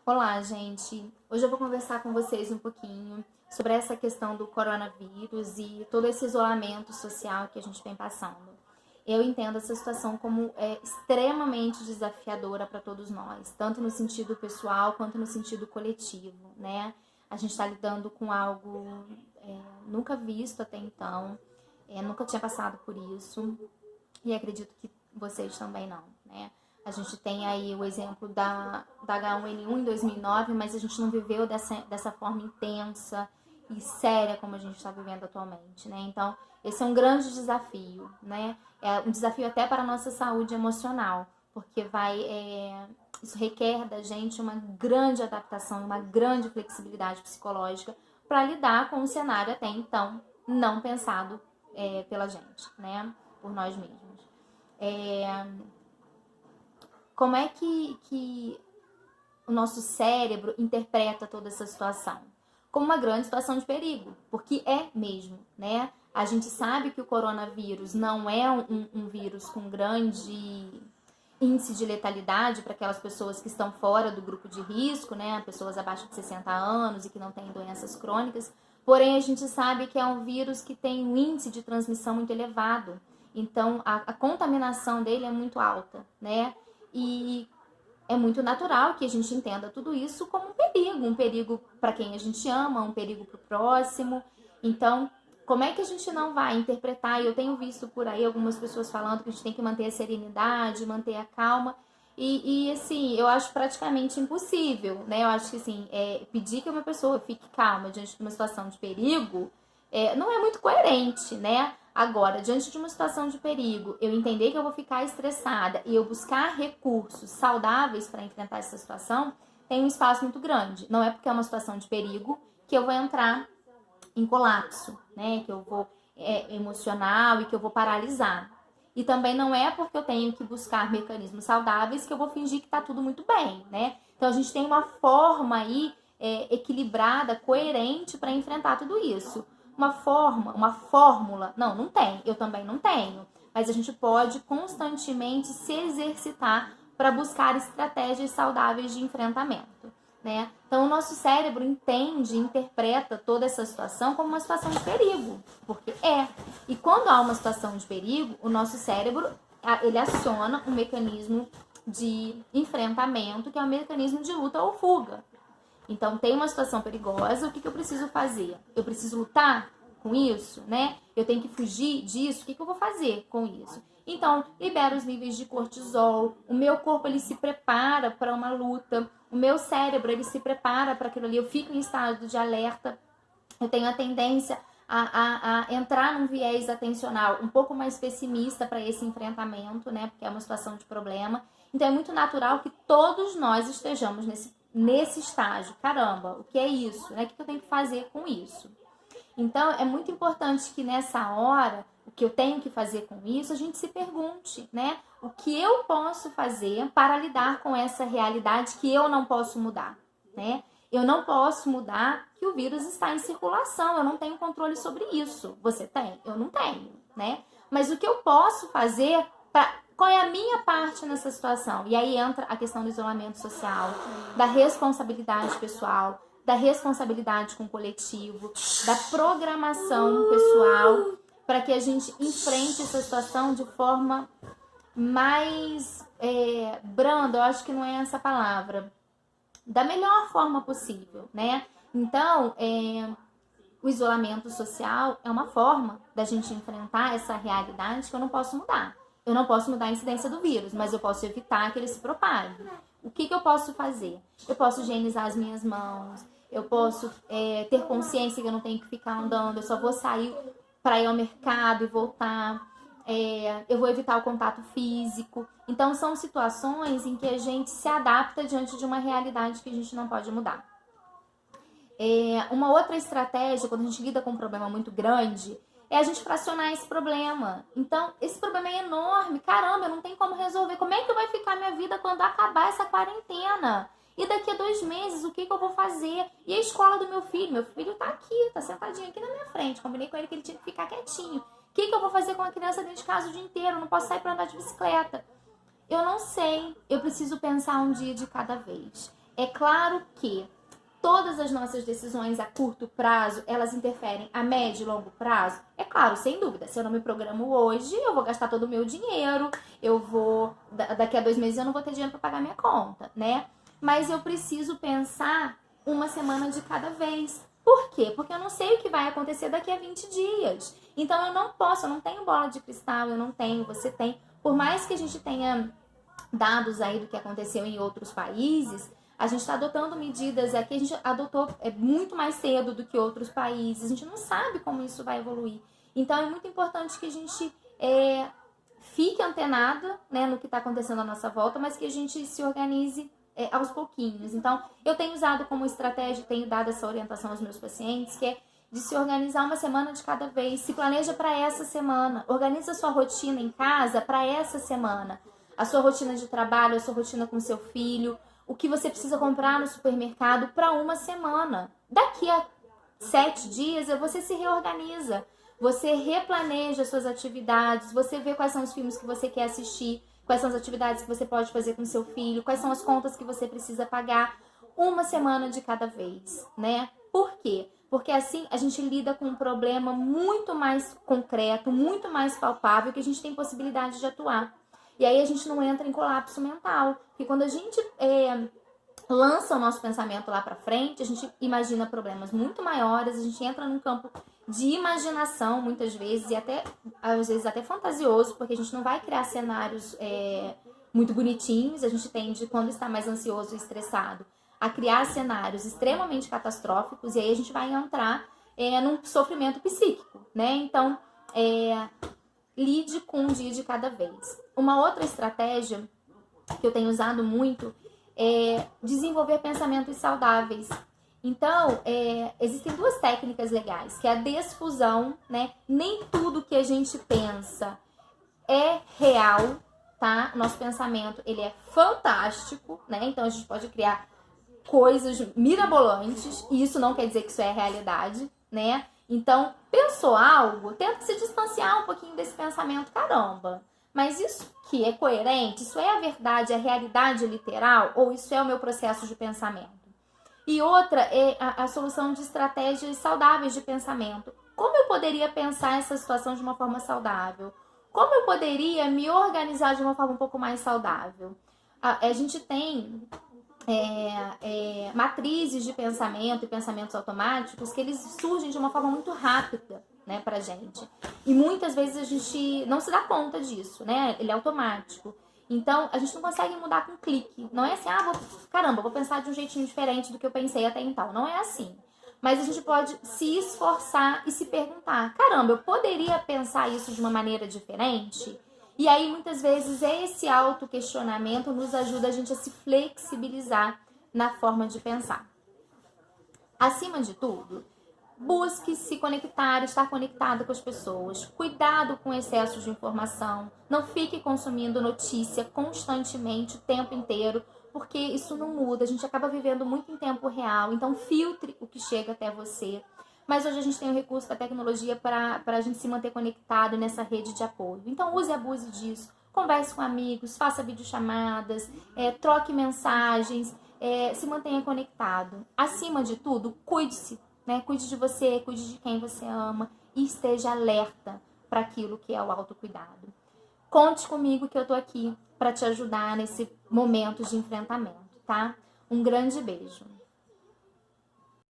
Olá, gente. Hoje eu vou conversar com vocês um pouquinho sobre essa questão do coronavírus e todo esse isolamento social que a gente vem passando. Eu entendo essa situação como extremamente desafiadora para todos nós, tanto no sentido pessoal quanto no sentido coletivo, né? A gente está lidando com algo nunca visto até então, nunca tinha passado por isso e acredito que vocês também não, né? A gente tem aí o exemplo da H1N1 em 2009, mas a gente não viveu dessa forma intensa e séria como a gente está vivendo atualmente, né? Então, esse é um grande desafio, né? É um desafio até para a nossa saúde emocional, porque isso requer da gente uma grande adaptação, uma grande flexibilidade psicológica para lidar com um cenário até então não pensado pela gente, né? Por nós mesmos. Como é que o nosso cérebro interpreta toda essa situação? Como uma grande situação de perigo, porque é mesmo, né? A gente sabe que o coronavírus não é um vírus com grande índice de letalidade para aquelas pessoas que estão fora do grupo de risco, né? Pessoas abaixo de 60 anos e que não têm doenças crônicas. Porém, a gente sabe que é um vírus que tem um índice de transmissão muito elevado. Então, a contaminação dele é muito alta, né? E é muito natural que a gente entenda tudo isso como um perigo para quem a gente ama, um perigo para o próximo. Então, como é que a gente não vai interpretar? E eu tenho visto por aí algumas pessoas falando que a gente tem que manter a serenidade, manter a calma. Assim, eu acho praticamente impossível, né? Eu acho que, assim, pedir que uma pessoa fique calma diante de uma situação de perigo não é muito coerente, né? Agora, diante de uma situação de perigo, eu entender que eu vou ficar estressada e eu buscar recursos saudáveis para enfrentar essa situação, tem um espaço muito grande. Não é porque é uma situação de perigo que eu vou entrar em colapso, né? Que eu vou emocional e que eu vou paralisar. E também não é porque eu tenho que buscar mecanismos saudáveis que eu vou fingir que está tudo muito bem, né? Então a gente tem uma forma aí equilibrada, coerente para enfrentar tudo isso. Uma fórmula, não tem, eu também não tenho. Mas a gente pode constantemente se exercitar para buscar estratégias saudáveis de enfrentamento, né? Então, o nosso cérebro entende, interpreta toda essa situação como uma situação de perigo, porque é. E quando há uma situação de perigo, o nosso cérebro, ele aciona um mecanismo de enfrentamento, que é o mecanismo de luta ou fuga. Então, tem uma situação perigosa, o que eu preciso fazer? Eu preciso lutar com isso, né? Eu tenho que fugir disso, o que eu vou fazer com isso? Então, libera os níveis de cortisol, o meu corpo ele se prepara para uma luta, o meu cérebro ele se prepara para aquilo ali, eu fico em estado de alerta, eu tenho a tendência a entrar num viés atencional um pouco mais pessimista para esse enfrentamento, né? Porque é uma situação de problema. Então é muito natural que todos nós estejamos nesse estágio. Caramba, o que é isso? Né? O que eu tenho que fazer com isso? Então é muito importante que nessa hora, o que eu tenho que fazer com isso, a gente se pergunte, né? O que eu posso fazer para lidar com essa realidade que eu não posso mudar, né? Eu não posso mudar que o vírus está em circulação, eu não tenho controle sobre isso. Você tem? Eu não tenho, né? Mas o que eu posso fazer qual é a minha parte nessa situação? E aí entra a questão do isolamento social, da responsabilidade pessoal, da responsabilidade com o coletivo, da programação pessoal, para que a gente enfrente essa situação de forma mais branda, eu acho que não é essa palavra, da melhor forma possível, né? Então, o isolamento social é uma forma da gente enfrentar essa realidade que eu não posso mudar. Eu não posso mudar a incidência do vírus, mas eu posso evitar que ele se propague. O que eu posso fazer? Eu posso higienizar as minhas mãos, eu posso ter consciência que eu não tenho que ficar andando, eu só vou sair para ir ao mercado e voltar. Eu vou evitar o contato físico. Então, são situações em que a gente se adapta diante de uma realidade que a gente não pode mudar. Uma outra estratégia, quando a gente lida com um problema muito grande, é a gente fracionar esse problema. Então, esse problema é enorme. Caramba, eu não tenho como resolver. Como é que vai ficar minha vida quando acabar essa quarentena? E daqui a 2 meses, o que eu vou fazer? E a escola do meu filho? Meu filho tá aqui, tá sentadinho aqui na minha frente. Combinei com ele que ele tinha que ficar quietinho. O que eu vou fazer com a criança dentro de casa o dia inteiro? Eu não posso sair pra andar de bicicleta. Eu não sei. Eu preciso pensar um dia de cada vez. É claro que todas as nossas decisões a curto prazo, elas interferem a médio e longo prazo? É claro, sem dúvida. Se eu não me programo hoje, eu vou gastar todo o meu dinheiro, daqui a 2 meses eu não vou ter dinheiro para pagar minha conta, né? Mas eu preciso pensar uma semana de cada vez. Por quê? Porque eu não sei o que vai acontecer daqui a 20 dias. Então eu não tenho bola de cristal, eu não tenho, você tem. Por mais que a gente tenha dados aí do que aconteceu em outros países, a gente está adotando medidas aqui, a gente adotou muito mais cedo do que outros países, a gente não sabe como isso vai evoluir. Então é muito importante que a gente fique antenada, né, no que está acontecendo à nossa volta, mas que a gente se organize aos pouquinhos. Então eu tenho usado como estratégia, tenho dado essa orientação aos meus pacientes, que é de se organizar uma semana de cada vez, se planeja para essa semana, organiza a sua rotina em casa para essa semana, a sua rotina de trabalho, a sua rotina com seu filho, o que você precisa comprar no supermercado para uma semana. Daqui a 7 dias você se reorganiza, você replaneja suas atividades, você vê quais são os filmes que você quer assistir, quais são as atividades que você pode fazer com seu filho, quais são as contas que você precisa pagar, uma semana de cada vez, né? Por quê? Porque assim a gente lida com um problema muito mais concreto, muito mais palpável, que a gente tem possibilidade de atuar. E aí a gente não entra em colapso mental. Porque quando a gente lança o nosso pensamento lá para frente, a gente imagina problemas muito maiores, a gente entra num campo de imaginação muitas vezes, e às vezes até fantasioso, porque a gente não vai criar cenários muito bonitinhos, a gente tende, quando está mais ansioso e estressado, a criar cenários extremamente catastróficos, e aí a gente vai entrar num sofrimento psíquico, né? Então, lide com um dia de cada vez. Uma outra estratégia que eu tenho usado muito é desenvolver pensamentos saudáveis. Então, existem 2 técnicas legais, que é a desfusão, né? Nem tudo que a gente pensa é real, tá? Nosso pensamento, ele é fantástico, né? Então, a gente pode criar coisas mirabolantes, e isso não quer dizer que isso é realidade, né? Então, pensou algo, tenta se distanciar um pouquinho desse pensamento, caramba. Mas isso que é coerente, isso é a verdade, a realidade literal, ou isso é o meu processo de pensamento? E outra é a solução de estratégias saudáveis de pensamento. Como eu poderia pensar essa situação de uma forma saudável? Como eu poderia me organizar de uma forma um pouco mais saudável? A gente tem matrizes de pensamento e pensamentos automáticos que eles surgem de uma forma muito rápida, né, pra gente. E muitas vezes a gente não se dá conta disso, né? Ele é automático. Então, a gente não consegue mudar com um clique. Não é assim, vou pensar de um jeitinho diferente do que eu pensei até então. Não é assim. Mas a gente pode se esforçar e se perguntar, caramba, eu poderia pensar isso de uma maneira diferente? E aí, muitas vezes, esse autoquestionamento nos ajuda a gente a se flexibilizar na forma de pensar. Acima de tudo, busque se conectar, estar conectado com as pessoas. Cuidado com excessos de informação. Não fique consumindo notícia constantemente, o tempo inteiro, porque isso não muda. A gente acaba vivendo muito em tempo real. Então, filtre o que chega até você. Mas hoje a gente tem o recurso da tecnologia para a gente se manter conectado nessa rede de apoio. Então, use e abuse disso. Converse com amigos, faça videochamadas, troque mensagens, se mantenha conectado. Acima de tudo, cuide-se, né? Cuide de você, cuide de quem você ama e esteja alerta para aquilo que é o autocuidado. Conte comigo que eu tô aqui para te ajudar nesse momento de enfrentamento, tá? Um grande beijo.